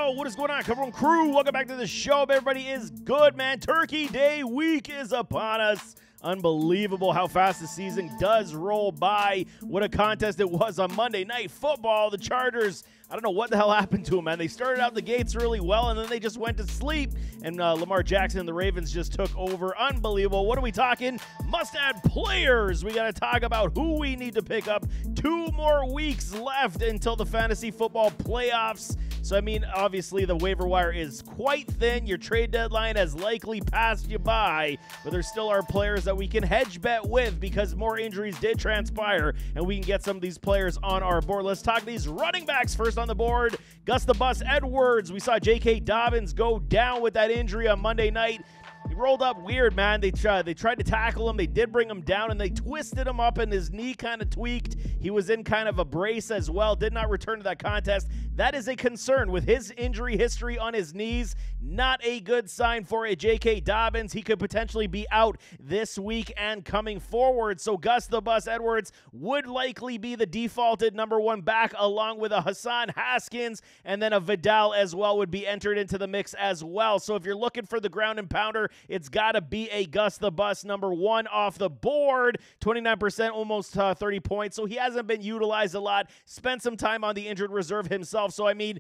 Yo, what is going on, Cover One Crew? Welcome back to the show. Everybody is good, man. Turkey Day week is upon us. Unbelievable how fast the season does roll by. What a contest it was on Monday Night Football. The Chargers, I don't know what the hell happened to them, man. They started out the gates really well, and then they just went to sleep. And Lamar Jackson and the Ravens just took over. Unbelievable. What are we talking? Must-add players. We got to talk about who we need to pick up. 2 more weeks left until the fantasy football playoffs. So, I mean, obviously the waiver wire is quite thin. Your trade deadline has likely passed you by, but there still are players that we can hedge bet with because more injuries did transpire, and we can get some of these players on our board. Let's talk these running backs first on the board. Gus the Bus Edwards. We saw J.K. Dobbins go down with that injury on Monday night. He rolled up weird, man. They tried to tackle him. They did bring him down, and they twisted him up, and his knee kind of tweaked. He was in kind of a brace as well. Did not return to that contest. That is a concern with his injury history on his knees. Not a good sign for a J.K. Dobbins. He could potentially be out this week and coming forward. So Gus the Bus Edwards would likely be the defaulted #1 back, along with a Hassan Haskins, and then a Vidal as well would be entered into the mix as well. So if you're looking for the ground and pounder, it's got to be a Gus the Bus #1 off the board. 29%, almost 30 points. So he hasn't been utilized a lot. Spent some time on the injured reserve himself. So, I mean,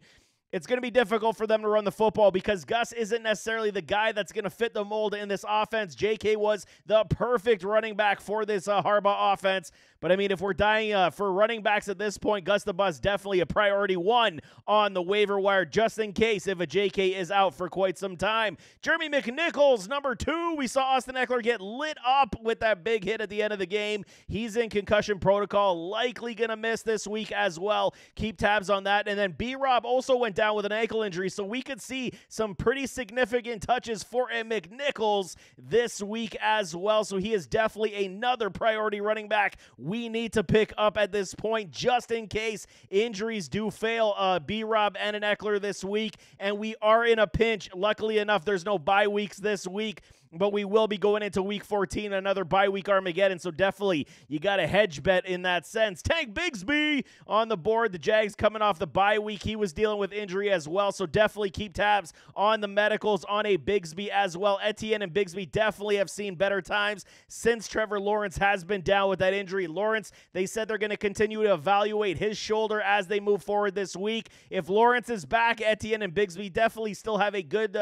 it's going to be difficult for them to run the football because Gus isn't necessarily the guy that's going to fit the mold in this offense. JK was the perfect running back for this Harbaugh offense. But, I mean, if we're dying for running backs at this point, Gus the Bus definitely a priority 1 on the waiver wire just in case if a JK is out for quite some time. Jeremy McNichols, #2. We saw Austin Eckler get lit up with that big hit at the end of the game. He's in concussion protocol, likely going to miss this week as well. Keep tabs on that. And then B-Rob also went down with an ankle injury, so we could see some pretty significant touches for a McNichols this week as well. So he is definitely another priority running back we need to pick up at this point just in case injuries do fail B-Rob and an Eckler this week, and we are in a pinch. Luckily enough, there's no bye weeks this week, but we will be going into week 14, another bye week Armageddon, so definitely you got a hedge bet in that sense. Tank Bigsby on the board. The Jags coming off the bye week. He was dealing with injury as well, so definitely keep tabs on the medicals on a Bigsby as well. Etienne and Bigsby definitely have seen better times since Trevor Lawrence has been down with that injury. Lawrence, they said they're going to continue to evaluate his shoulder as they move forward this week. If Lawrence is back, Etienne and Bigsby definitely still have a good,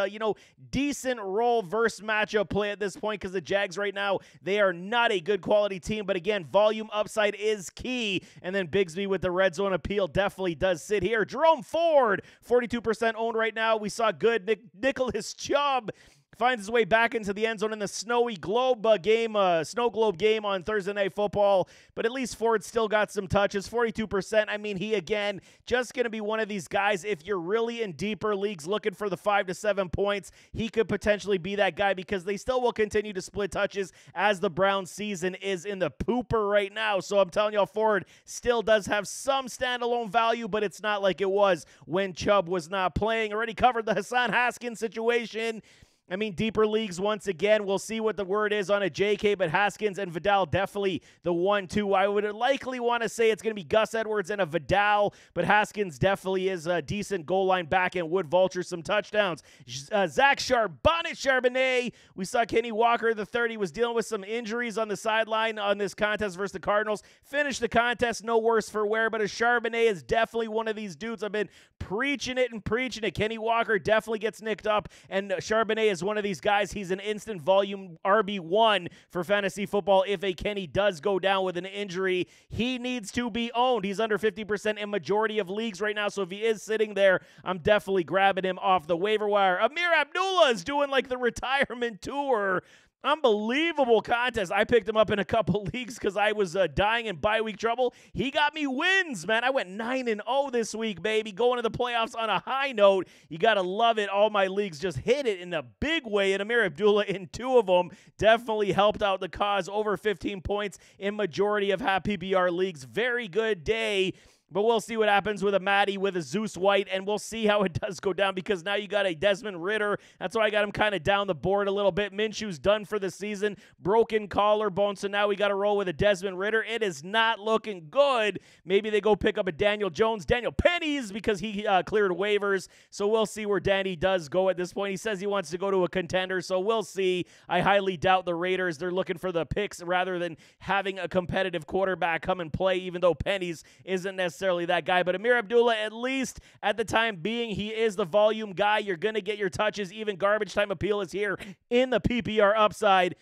decent role versus matchup play at this point because the Jags right now, they are not a good quality team, but again, volume upside is key, and then Bigsby with the red zone appeal definitely does sit here. Jerome Ford, 42% owned right now. We saw good Nicholas Chubb finds his way back into the end zone in the snow globe game on Thursday Night Football, but at least Ford still got some touches, 42%. I mean, he, again, just going to be one of these guys, if you're really in deeper leagues looking for the 5 to 7 points, he could potentially be that guy because they still will continue to split touches as the Browns season is in the pooper right now. So I'm telling y'all, Ford still does have some standalone value, but it's not like it was when Chubb was not playing. Already covered the Hassan Haskins situation. I mean, deeper leagues, once again, we'll see what the word is on a JK, but Haskins and Vidal definitely the 1-2. I would likely want to say it's going to be Gus Edwards and a Vidal, but Haskins definitely is a decent goal line back and would vulture some touchdowns. Zach Charbonnet, we saw Kenny Walker the 30 was dealing with some injuries on the sideline on this contest versus the Cardinals. Finished the contest no worse for wear, but a Charbonnet is definitely one of these dudes. I've been preaching it. Kenny Walker definitely gets nicked up, and Charbonnet is one of these guys. He's an instant volume RB1 for fantasy football. If a Kenny does go down with an injury, he needs to be owned. He's under 50% in majority of leagues right now, so if he is sitting there, I'm definitely grabbing him off the waiver wire. Amir Abdullah is doing like the retirement tour. Unbelievable contest. I picked him up in a couple leagues because I was dying in bye week trouble. He got me wins, man. I went 9-0 this week, baby. Going to the playoffs on a high note. You got to love it. All my leagues just hit it in a big way, and Amir Abdullah in 2 of them definitely helped out the cause. Over 15 points in majority of half PPR leagues. Very good day But we'll see what happens with a Matty, with a Zeus White, and we'll see how it does go down because now you got a Desmond Ridder. That's why I got him kind of down the board a little bit. Minshew's done for the season. Broken collarbone, so now we got to roll with a Desmond Ridder. It is not looking good. Maybe they go pick up a Daniel Jones. Daniel Pennies because he cleared waivers. So we'll see where Danny does go at this point. He says he wants to go to a contender, so we'll see. I highly doubt the Raiders. They're looking for the picks rather than having a competitive quarterback come and play, even though Pennies isn't necessarily that guy. But Amir Abdullah, at least at the time being, he is the volume guy. You're going to get your touches. Even garbage time appeal is here in the PPR upside.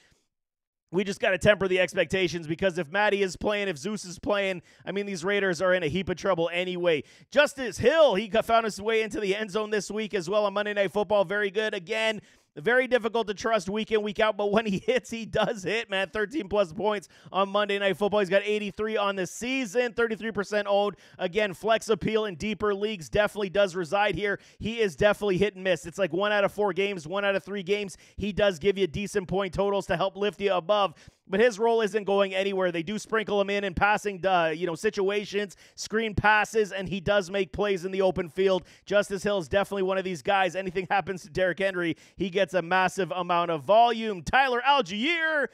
We just got to temper the expectations because if Matty is playing, if Zeus is playing, I mean, these Raiders are in a heap of trouble anyway. Justice Hill, he found his way into the end zone this week as well on Monday Night Football. Very good. Again, very difficult to trust week in, week out, but when he hits, he does hit, man. 13-plus points on Monday Night Football. He's got 83 on the season, 33% owned. Again, flex appeal in deeper leagues definitely does reside here. He is definitely hit and miss. It's like 1 out of 4 games, 1 out of 3 games. He does give you decent point totals to help lift you above. But his role isn't going anywhere. They do sprinkle him in passing, situations, screen passes, and he does make plays in the open field. Justice Hill is definitely one of these guys. Anything happens to Derrick Henry, he gets a massive amount of volume. Tyler Algier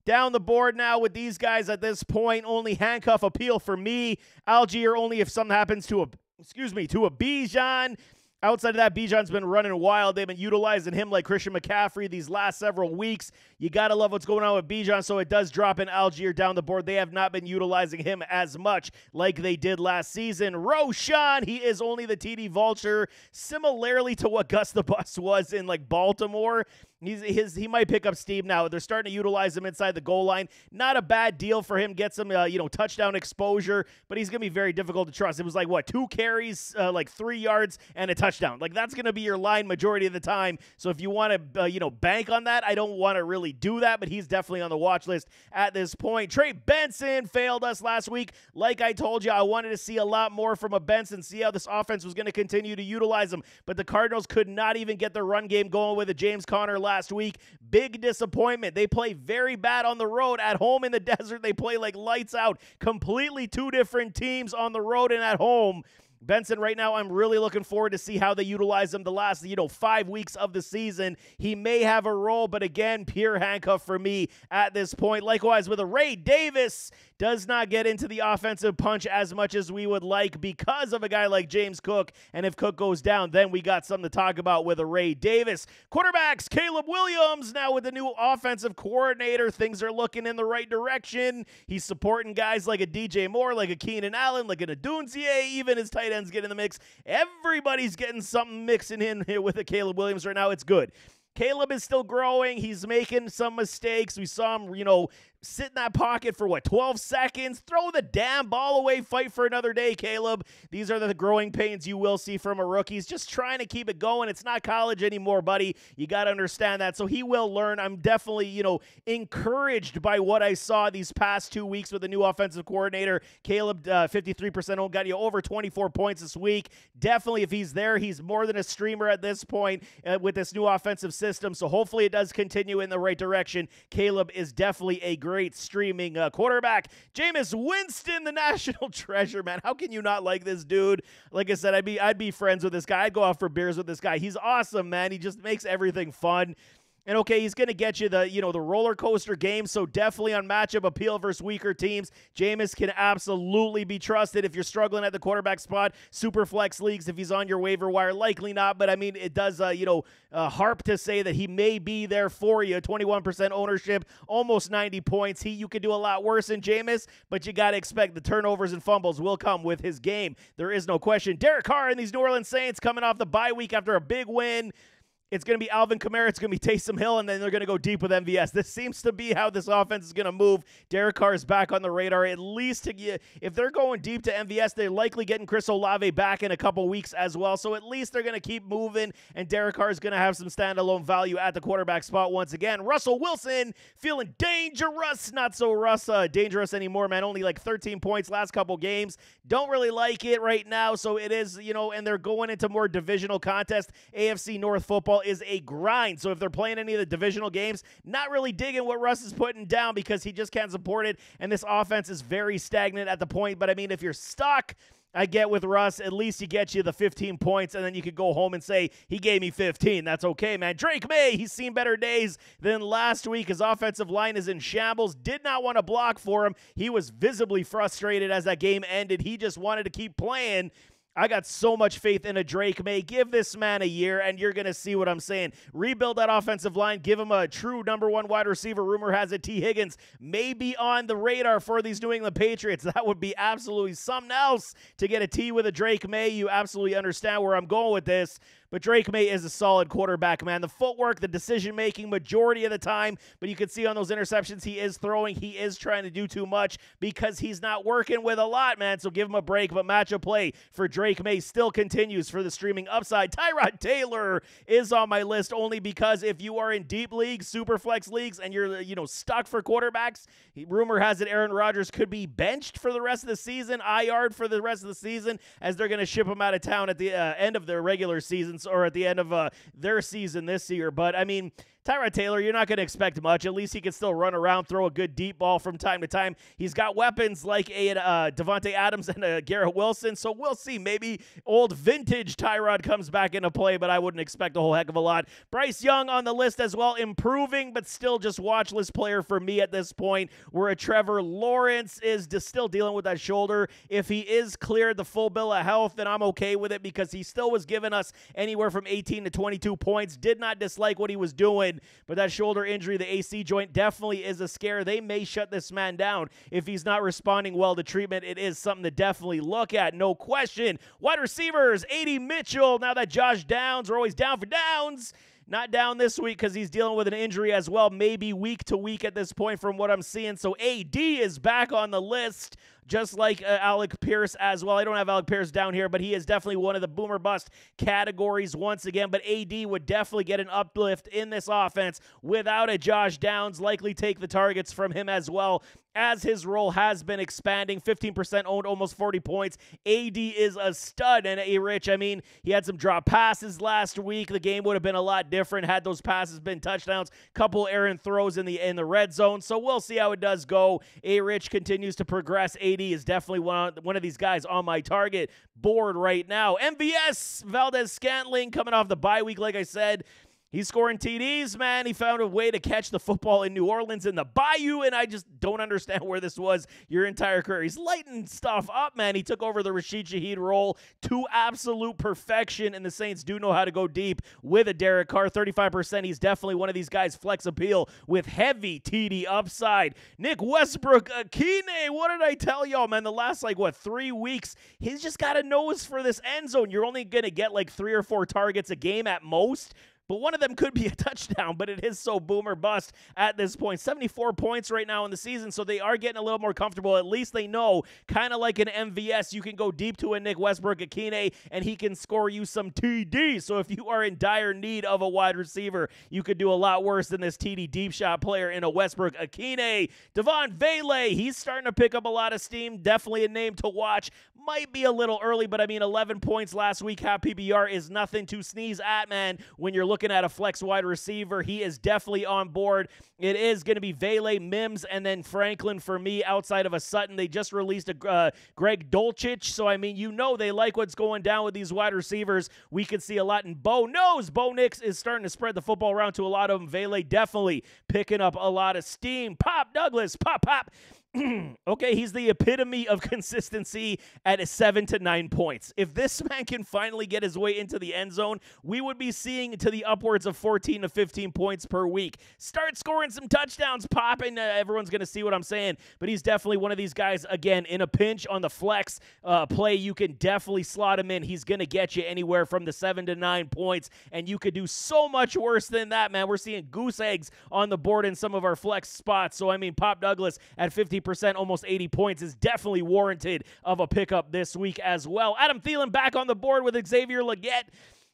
down the board now with these guys at this point. Only handcuff appeal for me. Algier only if something happens to a Bijan. Outside of that, Bijan's been running wild. They've been utilizing him like Christian McCaffrey these last several weeks. You got to love what's going on with Bijan, so it does drop in Algier down the board. They have not been utilizing him as much like they did last season. Roshan, he is only the TD vulture, similarly to what Gus the Bus was in like Baltimore. He might pick up steam now. They're starting to utilize him inside the goal line. Not a bad deal for him. Get some, touchdown exposure, but he's going to be very difficult to trust. It was like, 2 carries, 3 yards, and a touchdown. Like, that's going to be your line majority of the time. So if you want to, bank on that, I don't want to really do that, but he's definitely on the watch list at this point. Trey Benson failed us last week. Like I told you, I wanted to see a lot more from a Benson, see how this offense was going to continue to utilize him, but the Cardinals could not even get their run game going with a James Conner last week. Big disappointment. They play very bad on the road. At home in the desert, they play like lights out. Completely 2 different teams on the road and at home. Benson right now, I'm really looking forward to see how they utilize him the last, 5 weeks of the season. He may have a role, but again, pure handcuff for me at this point. Likewise with a Ray Davis, does not get into the offensive punch as much as we would like because of a guy like James Cook. And if Cook goes down, then we got something to talk about with a Ray Davis. Quarterbacks, Caleb Williams, now with the new offensive coordinator, things are looking in the right direction. He's supporting guys like a DJ Moore, like a Keenan Allen, like an Adunzie, even his tight ends get in the mix. Everybody's getting something mixing in here with a Caleb Williams right now. It's good. Caleb is still growing. He's making some mistakes. We saw him, sit in that pocket for 12 seconds? Throw the damn ball away. Fight for another day, Caleb. These are the growing pains you will see from a rookie. He's just trying to keep it going. It's not college anymore, buddy. You got to understand that. So he will learn. I'm definitely, encouraged by what I saw these past 2 weeks with the new offensive coordinator. Caleb, 53% owned, got you over 24 points this week. Definitely, if he's there, he's more than a streamer at this point with this new offensive system. So hopefully it does continue in the right direction. Caleb is definitely a great streaming quarterback. Jameis Winston, the national treasure, man. How can you not like this dude? Like I said, I'd be friends with this guy. I'd go out for beers with this guy. He's awesome, man. He just makes everything fun. And okay, he's going to get you the roller coaster game, so definitely on matchup appeal versus weaker teams. Jameis can absolutely be trusted if you're struggling at the quarterback spot. Super flex leagues, if he's on your waiver wire, likely not, but I mean, it does, harp to say that he may be there for you. 21% ownership, almost 90 points. You could do a lot worse than Jameis, but you got to expect the turnovers and fumbles will come with his game. There is no question. Derek Carr and these New Orleans Saints coming off the bye week after a big win. It's going to be Alvin Kamara, it's going to be Taysom Hill, and then they're going to go deep with MVS. This seems to be how this offense is going to move. Derek Carr is back on the radar. At least if they're going deep to MVS, they're likely getting Chris Olave back in a couple weeks as well. So at least they're going to keep moving, and Derek Carr is going to have some standalone value at the quarterback spot once again. Russell Wilson feeling dangerous. Not so dangerous anymore, man. Only like 13 points last couple games. Don't really like it right now. So it is, and they're going into more divisional contest. AFC North football football is a grind. So if they're playing any of the divisional games, not really digging what Russ is putting down because he just can't support it, and this offense is very stagnant at the point. But I mean, if you're stuck, I get with Russ, at least he gets you the 15 points, and then you could go home and say, he gave me 15. That's okay, man. Drake May, he's seen better days than last week. His offensive line is in shambles. Did not want to block for him. He was visibly frustrated as that game ended. He just wanted to keep playing. I got so much faith in a Drake May. Give this man a year, and you're going to see what I'm saying. Rebuild that offensive line. Give him a true number one wide receiver. Rumor has it T. Higgins may be on the radar for these New England Patriots. That would be absolutely something else to get a T with a Drake May. You absolutely understand where I'm going with this. But Drake May is a solid quarterback, man. The footwork, the decision-making majority of the time, but you can see on those interceptions he is throwing. He is trying to do too much because he's not working with a lot, man. So give him a break, but matchup play for Drake May still continues for the streaming upside. Tyrod Taylor is on my list only because if you are in deep leagues, super flex leagues, and you're, stuck for quarterbacks, rumor has it Aaron Rodgers could be benched for the rest of the season, IR'd for the rest of the season, as they're going to ship him out of town at the end of their regular season, or at the end of their season this year. But, I mean, Tyrod Taylor, you're not going to expect much. At least he can still run around, throw a good deep ball from time to time. He's got weapons like a Devontae Adams and a Garrett Wilson, so we'll see. Maybe old vintage Tyrod comes back into play, but I wouldn't expect a whole heck of a lot. Bryce Young on the list as well, improving, but still just watch list player for me at this point, where a Trevor Lawrence is still dealing with that shoulder. If he is cleared the full bill of health, then I'm okay with it because he still was giving us anywhere from 18 to 22 points. Did not dislike what he was doing. But that shoulder injury, the AC joint, definitely is a scare. They may shut this man down if he's not responding well to treatment. It is something to definitely look at, no question. Wide receivers, A.D. Mitchell. Now that Josh Downs are always down for downs. Not down this week because he's dealing with an injury as well, maybe week to week at this point from what I'm seeing. So AD is back on the list, just like Alec Pierce as well. I don't have Alec Pierce down here, but he is definitely one of the boomer bust categories once again. But AD would definitely get an uplift in this offense without a Josh Downs. Likely take the targets from him as well, as his role has been expanding. 15% owned, almost 40 points. AD is a stud. And Rich, I mean, he had some drop passes last week. The game would have been a lot different had those passes been touchdowns. Couple errant throws in the red zone. So we'll see how it does go. Rich continues to progress. AD is definitely one of these guys on my target board right now. MVS, Valdez-Scantling, coming off the bye week, like I said. He's scoring TDs, man. He found a way to catch the football in New Orleans in the Bayou, and I just don't understand where this was your entire career. He's lighting stuff up, man. He took over the Rashid Shaheed role to absolute perfection, and the Saints do know how to go deep with a Derek Carr. 35%. He's definitely one of these guys, flex appeal, with heavy TD upside. Nick Westbrook, Akine, what did I tell y'all, man? The last, 3 weeks, he's just got a nose for this end zone. You're only going to get 3 or 4 targets a game at most. But one of them could be a touchdown, but it is so boomer bust at this point. 74 points right now in the season, so they are getting a little more comfortable. At least they know, kind of like an MVS, you can go deep to a Nick Westbrook Akine, and he can score you some TD. So if you are in dire need of a wide receiver, you could do a lot worse than this TD deep shot player in a Westbrook Akine. Devon Vele, he's starting to pick up a lot of steam. Definitely a name to watch. Might be a little early, but I mean, 11 points last week, half PBR is nothing to sneeze at, man, when you're looking at a flex wide receiver. He is definitely on board. It is going to be Vele, Mims, and then Franklin for me outside of a Sutton. They just released a Greg Dulcich, so I mean, they like what's going down with these wide receivers. We could see a lot in Bo Nix is starting to spread the football around to a lot of them. Vele definitely picking up a lot of steam. Pop Douglas, pop. Okay, he's the epitome of consistency at 7 to 9 points. If this man can finally get his way into the end zone, we would be seeing to the upwards of 14 to 15 points per week. Start scoring some touchdowns, Pop, and everyone's going to see what I'm saying. But he's definitely one of these guys, again, in a pinch on the flex play. You can definitely slot him in. He's going to get you anywhere from the 7 to 9 points, and you could do so much worse than that, man. We're seeing goose eggs on the board in some of our flex spots. So, I mean, Pop Douglas at 50%, almost 80 points, is definitely warranted of a pickup this week as well. Adam Thielen back on the board with Xavier Legette.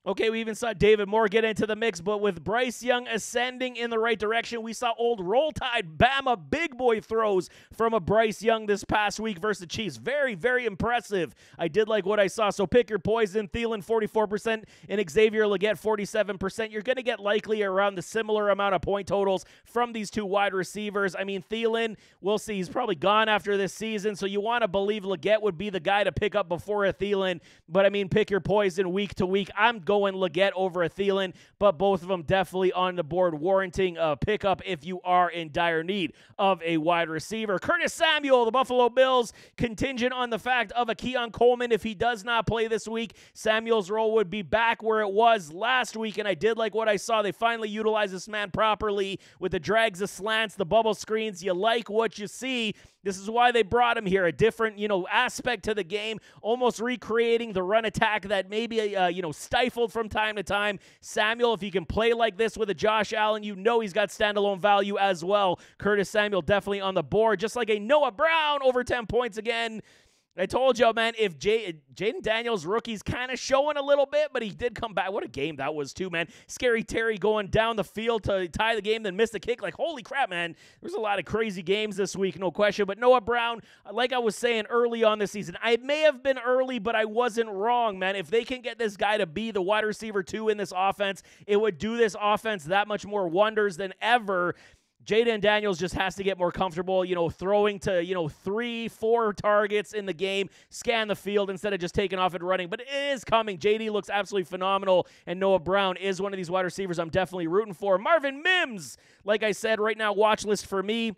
Okay, we even saw David Moore get into the mix, but with Bryce Young ascending in the right direction, we saw old Roll Tide Bama big boy throws from a Bryce Young this past week versus the Chiefs. Very, very impressive. I did like what I saw. So pick your poison. Thielen 44% and Xavier Legette 47%. You're going to get likely around the similar amount of point totals from these two wide receivers. I mean, Thielen, we'll see. He's probably gone after this season, so you want to believe Legette would be the guy to pick up before a Thielen. But, I mean, pick your poison week to week. I'm going Legette over a Thielen, but both of them definitely on the board, warranting a pickup if you are in dire need of a wide receiver. Curtis Samuel, the Buffalo Bills, contingent on the fact of a Keon Coleman. If he does not play this week, Samuel's role would be back where it was last week, and I did like what I saw. They finally utilized this man properly with the drags, the slants, the bubble screens. You like what you see. This is why they brought him here. A different, aspect to the game, almost recreating the run attack that maybe, stifled from time to time. Samuel, if he can play like this with a Josh Allen, he's got standalone value as well. Curtis Samuel definitely on the board, just like a Noah Brown over 10 points again. I told you, man, if Jaden Daniels' rookie's kind of showing a little bit, but he did come back. What a game that was, too, man. Scary Terry going down the field to tie the game, then missed the kick. Like, holy crap, man. There's a lot of crazy games this week, no question. But Noah Brown, like I was saying early on this season, I may have been early, but I wasn't wrong, man. If they can get this guy to be the wide receiver 2 in this offense, it would do this offense that much more wonders than ever. Jaden Daniels just has to get more comfortable, throwing to, 3-4 targets in the game, scan the field instead of just taking off and running. But it is coming. JD looks absolutely phenomenal, and Noah Brown is one of these wide receivers I'm definitely rooting for. Marvin Mims, like I said, right now, watch list for me.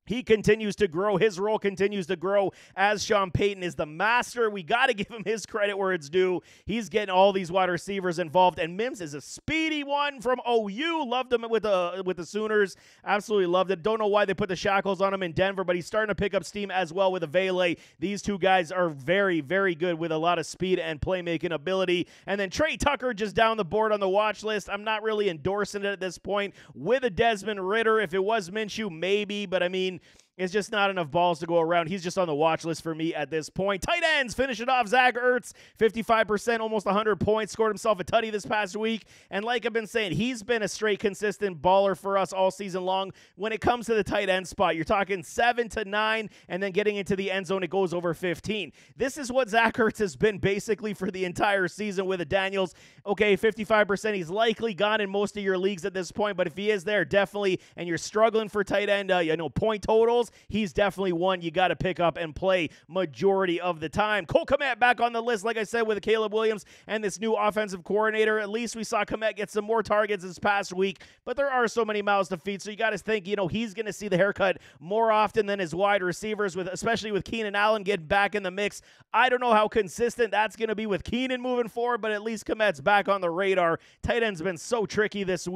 He continues to grow. His role continues to grow as Sean Payton is the master. We got to give him his credit where it's due. He's getting all these wide receivers involved, and Mims is a speedy one from OU. Loved him with the Sooners. Absolutely loved it. Don't know why they put the shackles on him in Denver, but he's starting to pick up steam as well with Avele. These two guys are very, very good with a lot of speed and playmaking ability. And then Trey Tucker just down the board on the watch list. I'm not really endorsing it at this point. With a Desmond Ridder, if it was Minshew, maybe, but I mean, it's just not enough balls to go around. He's just on the watch list for me at this point. Tight ends, finish it off. Zach Ertz, 55%, almost 100 points. Scored himself a tutty this past week. And like I've been saying, he's been a straight consistent baller for us all season long. When it comes to the tight end spot, you're talking 7 to 9, and then getting into the end zone, it goes over 15. This is what Zach Ertz has been basically for the entire season with the Daniels. Okay, 55%. He's likely gone in most of your leagues at this point, but if he is there, definitely, and you're struggling for tight end, point totals, he's definitely one you got to pick up and play majority of the time. Cole Kmet back on the list, like I said, with Caleb Williams and this new offensive coordinator. At least we saw Kmet get some more targets this past week, but there are so many mouths to feed, so you got to think, he's going to see the haircut more often than his wide receivers, especially with Keenan Allen getting back in the mix. I don't know how consistent that's going to be with Keenan moving forward, but at least Kmet's back on the radar. Tight end's been so tricky this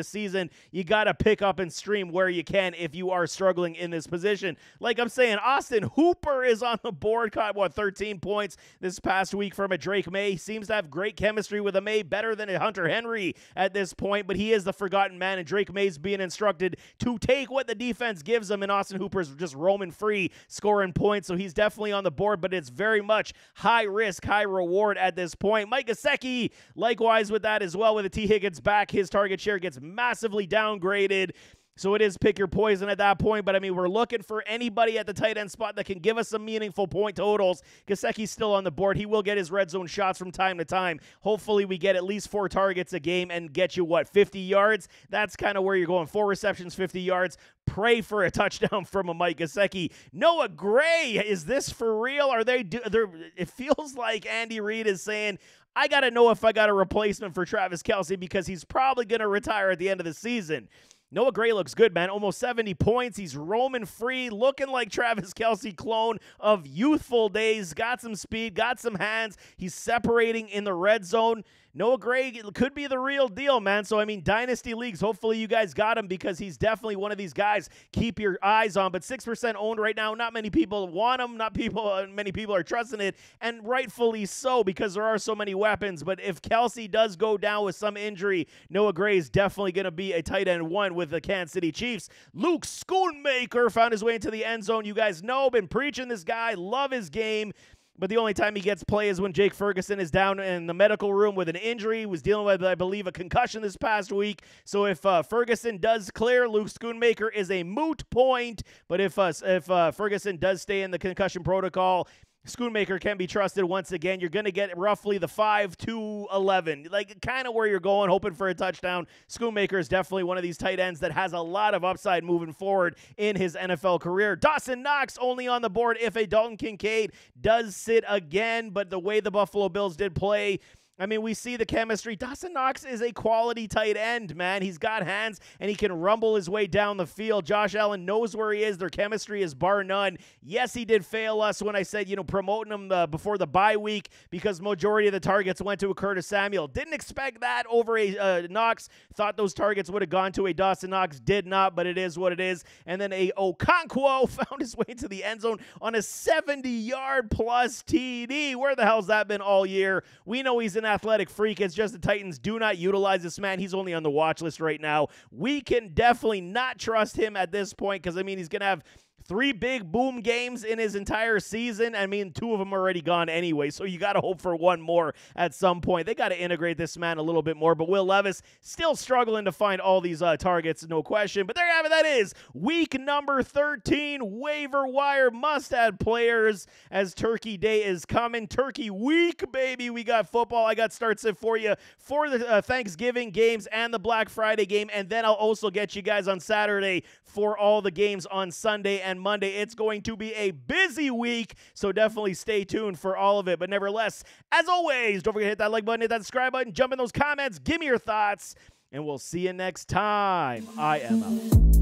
season. You got to pick up and stream where you can if you are struggling in this position. Like I'm saying, Austin Hooper is on the board, caught, 13 points this past week from a Drake May. Seems to have great chemistry with a May, better than a Hunter Henry at this point, but he is the forgotten man, and Drake May's being instructed to take what the defense gives him, and Austin Hooper's just roaming free, scoring points, so he's definitely on the board, but it's very much high risk, high reward at this point. Mike Gesicki, likewise with that as well, with the T. Higgins back, his target share gets massively downgraded. So it is pick your poison at that point, but I mean, we're looking for anybody at the tight end spot that can give us some meaningful point totals. Gesicki's still on the board. He will get his red zone shots from time to time. Hopefully we get at least 4 targets a game and get you, 50 yards? That's kind of where you're going. 4 receptions, 50 yards. Pray for a touchdown from a Mike Gesicki. Noah Gray, is this for real? It feels like Andy Reid is saying, I got to know if I got a replacement for Travis Kelce because he's probably going to retire at the end of the season. Noah Gray looks good, man. Almost 70 points. He's roaming free, looking like Travis Kelce clone of youthful days. Got some speed, got some hands. He's separating in the red zone. Noah Gray could be the real deal, man. So, I mean, Dynasty Leagues, hopefully you guys got him because he's definitely one of these guys keep your eyes on. But 6% owned right now. Not many people want him. Many people are trusting it. And rightfully so because there are so many weapons. But if Kelce does go down with some injury, Noah Gray is definitely going to be a tight end 1 with the Kansas City Chiefs. Luke Schoonmaker found his way into the end zone. You guys know, been preaching this guy. Love his game. but the only time he gets play is when Jake Ferguson is down in the medical room with an injury. He was dealing with, I believe, a concussion this past week. So if Ferguson does clear, Luke Schoonmaker is a moot point. But if Ferguson does stay in the concussion protocol, Schoonmaker can be trusted once again. You're going to get roughly the 5-11, like kind of where you're going, hoping for a touchdown. Schoonmaker is definitely one of these tight ends that has a lot of upside moving forward in his NFL career. Dawson Knox only on the board if a Dalton Kincaid does sit again, but the way the Buffalo Bills did play, I mean, we see the chemistry. Dawson Knox is a quality tight end, man. He's got hands, and he can rumble his way down the field. Josh Allen knows where he is. Their chemistry is bar none. Yes, he did fail us when I said, promoting him before the bye week because majority of the targets went to a Curtis Samuel. Didn't expect that over a Knox. Thought those targets would have gone to a Dawson Knox. Did not, but it is what it is. And then a Okonkwo found his way into the end zone on a 70-yard plus TD. Where the hell's that been all year? We know he's an athletic freak. It's just the Titans do not utilize this man. He's only on the watch list right now. We can definitely not trust him at this point because, I mean, he's going to have 3 big boom games in his entire season. I mean, 2 of them are already gone anyway, so you got to hope for one more at some point. They got to integrate this man a little bit more, but Will Levis still struggling to find all these targets, no question. But there you have it. That is week number 13, waiver wire must-add players as Turkey Day is coming. Turkey week, baby. We got football. I got starts it for you for the Thanksgiving games and the Black Friday game, and then I'll also get you guys on Saturday for all the games on Sunday and Monday. It's going to be a busy week, so definitely stay tuned for all of it. But nevertheless, as always, don't forget to hit that like button, hit that subscribe button, jump in those comments, give me your thoughts, and we'll see you next time. I am out.